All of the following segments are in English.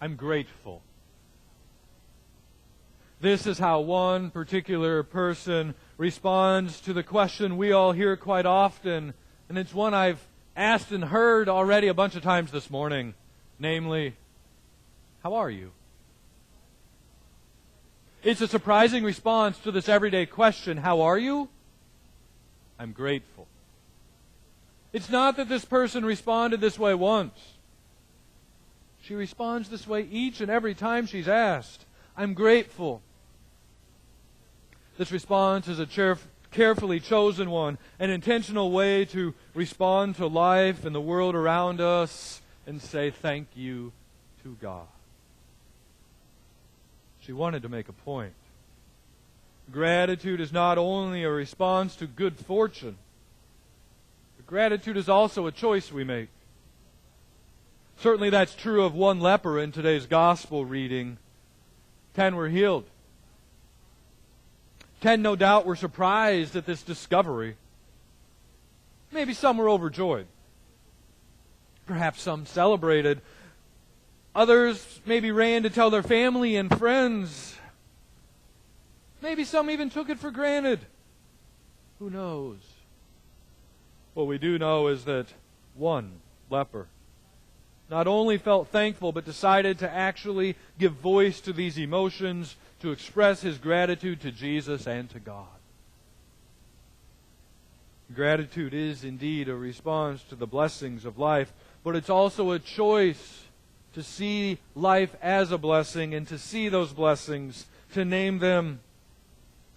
I'm grateful. This is how one particular person responds to the question we all hear quite often, and it's one I've asked and heard already a bunch of times this morning, namely, how are you? It's a surprising response to this everyday question, how are you? I'm grateful. It's not that this person responded this way once. She responds this way each and every time she's asked. I'm grateful. This response is a carefully chosen one, an intentional way to respond to life and the world around us and say thank you to God. She wanted to make a point. Gratitude is not only a response to good fortune, but gratitude is also a choice we make. Certainly that's true of one leper in today's gospel reading. 10 were healed. 10, no doubt, were surprised at this discovery. Maybe some were overjoyed. Perhaps some celebrated. Others maybe ran to tell their family and friends. Maybe some even took it for granted. Who knows? What we do know is that one leper not only felt thankful, but decided to actually give voice to these emotions, to express his gratitude to Jesus and to God. Gratitude is indeed a response to the blessings of life, but it's also a choice to see life as a blessing and to see those blessings, to name them,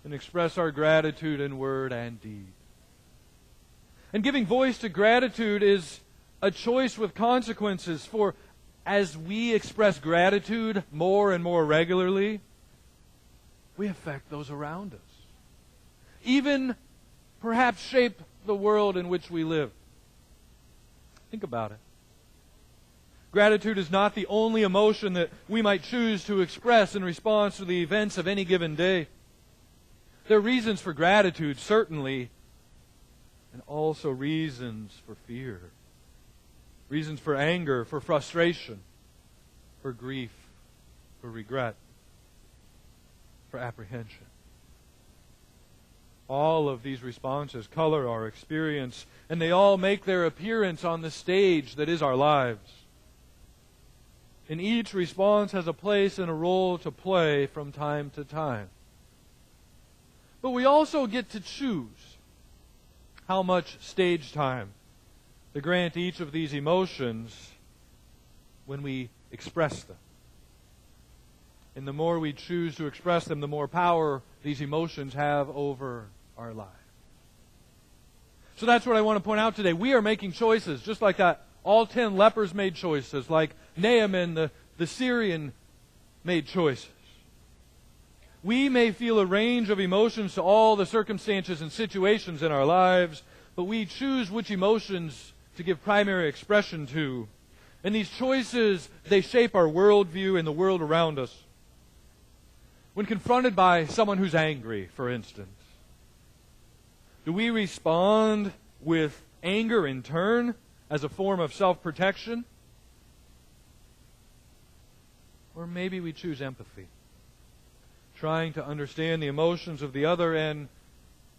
and express our gratitude in word and deed. And giving voice to gratitude is a choice with consequences, for as we express gratitude more and more regularly, we affect those around us. Even perhaps shape the world in which we live. Think about it. Gratitude is not the only emotion that we might choose to express in response to the events of any given day. There are reasons for gratitude, certainly, and also reasons for fear. Reasons for anger, for frustration, for grief, for regret, for apprehension. All of these responses color our experience, and they all make their appearance on the stage that is our lives. And each response has a place and a role to play from time to time. But we also get to choose how much stage time to grant each of these emotions when we express them. And the more we choose to express them, the more power these emotions have over our lives. So that's what I want to point out today. We are making choices, just like that. All 10 lepers made choices, like Naaman, the Syrian, made choices. We may feel a range of emotions to all the circumstances and situations in our lives, but we choose which emotions to give primary expression to. And these choices, they shape our worldview and the world around us. When confronted by someone who's angry, for instance, do we respond with anger in turn as a form of self-protection? Or maybe we choose empathy, trying to understand the emotions of the other, and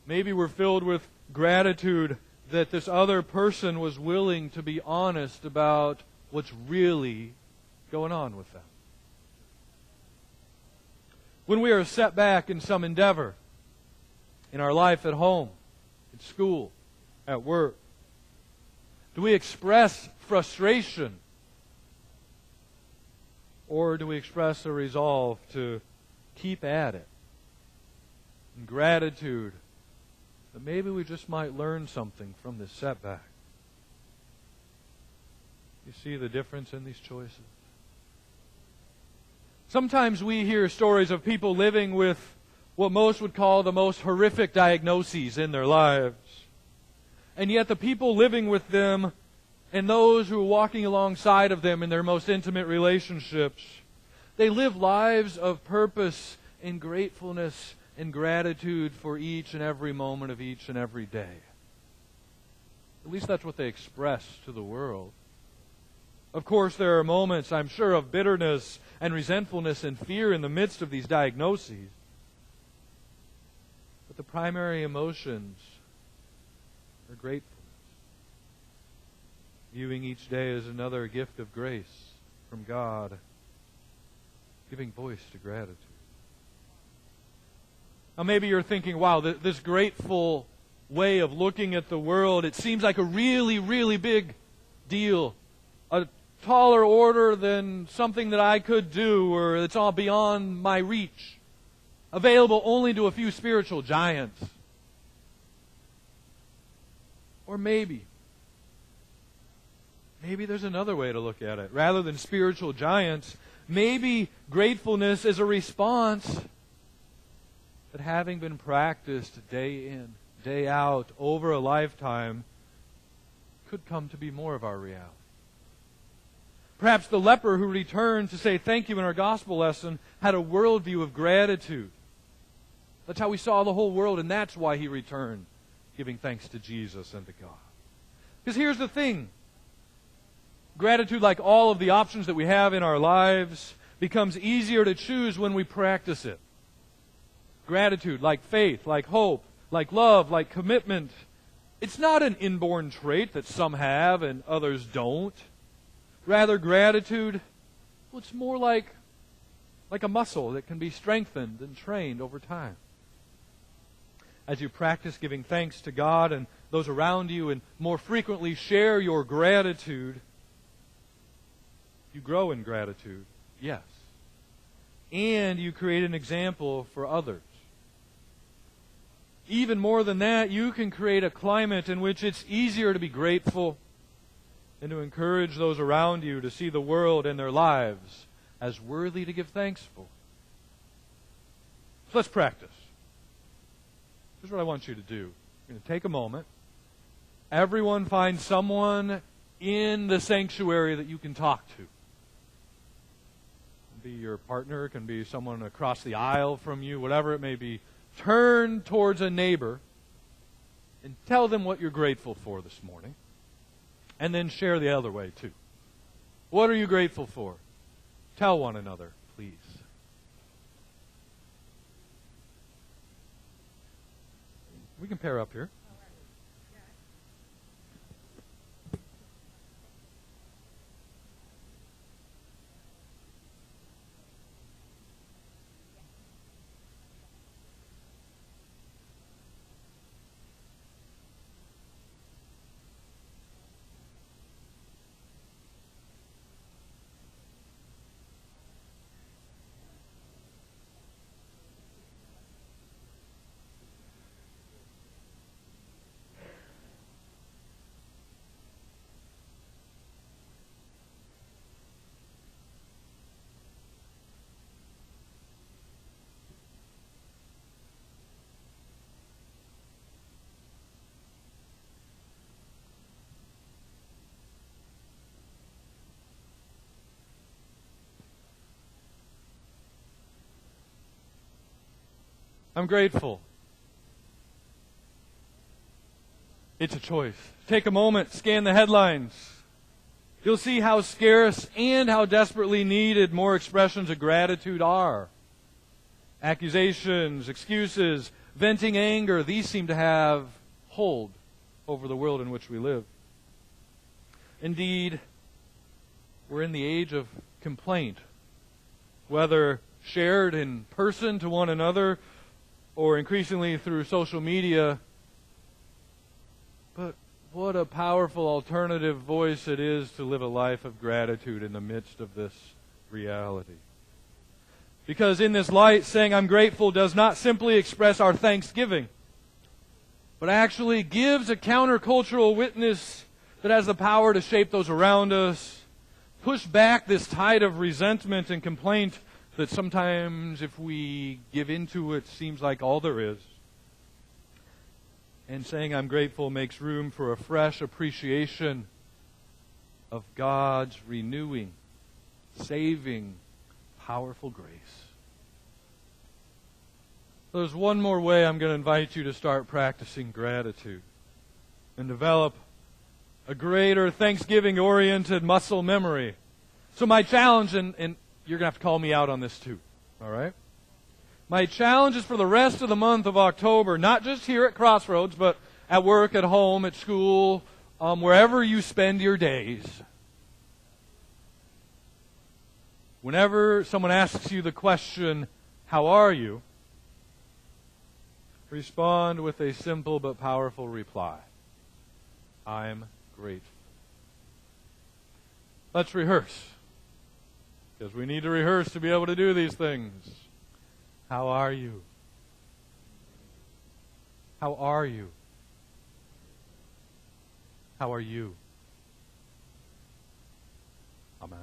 maybe we're filled with gratitude that this other person was willing to be honest about what's really going on with them. When we are set back in some endeavor, in our life at home, at school, at work, do we express frustration, or do we express a resolve to keep at it? And gratitude that maybe we just might learn something from this setback. You see the difference in these choices? Sometimes we hear stories of people living with what most would call the most horrific diagnoses in their lives. And yet the people living with them and those who are walking alongside of them in their most intimate relationships, they live lives of purpose and gratefulness and gratitude for each and every moment of each and every day. At least that's what they express to the world. Of course, there are moments, I'm sure, of bitterness and resentfulness and fear in the midst of these diagnoses. But the primary emotions are gratefulness, viewing each day as another gift of grace from God, giving voice to gratitude. Now maybe you're thinking, wow, this grateful way of looking at the world, it seems like a really, really big deal. A taller order than something that I could do, or it's all beyond my reach. Available only to a few spiritual giants. Or maybe there's another way to look at it. Rather than spiritual giants, maybe gratefulness is a response that, having been practiced day in, day out, over a lifetime, could come to be more of our reality. Perhaps the leper who returned to say thank you in our gospel lesson had a worldview of gratitude. That's how we saw the whole world, and that's why he returned, giving thanks to Jesus and to God. Because here's the thing. Gratitude, like all of the options that we have in our lives, becomes easier to choose when we practice it. Gratitude, like faith, like hope, like love, like commitment, it's not an inborn trait that some have and others don't. Rather, gratitude, well, it's more like a muscle that can be strengthened and trained over time. As you practice giving thanks to God and those around you and more frequently share your gratitude, you grow in gratitude, yes. And you create an example for others. Even more than that, you can create a climate in which it's easier to be grateful and to encourage those around you to see the world and their lives as worthy to give thanks for. So let's practice. Here's what I want you to do. You're going to take a moment. Everyone find someone in the sanctuary that you can talk to. It can be your partner, it can be someone across the aisle from you, whatever it may be. Turn towards a neighbor and tell them what you're grateful for this morning. And then share the other way too. What are you grateful for? Tell one another, please. We can pair up here. I'm grateful. It's a choice. Take a moment, scan the headlines. You'll see how scarce and how desperately needed more expressions of gratitude are. Accusations, excuses, venting anger, these seem to have hold over the world in which we live. Indeed, we're in the age of complaint, whether shared in person to one another or increasingly through social media. But what a powerful alternative voice it is to live a life of gratitude in the midst of this reality. Because in this light, saying I'm grateful does not simply express our thanksgiving, but actually gives a countercultural witness that has the power to shape those around us, push back this tide of resentment and complaint that sometimes, if we give into it, seems like all there is. And saying I'm grateful makes room for a fresh appreciation of God's renewing, saving, powerful grace. There's one more way I'm going to invite you to start practicing gratitude and develop a greater Thanksgiving-oriented muscle memory. So my challenge, and you're going to have to call me out on this too, all right? My challenge is for the rest of the month of October, not just here at Crossroads, but at work, at home, at school, wherever you spend your days. Whenever someone asks you the question, how are you? Respond with a simple but powerful reply. I'm grateful. Let's rehearse. Because we need to rehearse to be able to do these things. How are you? How are you? How are you? Amen.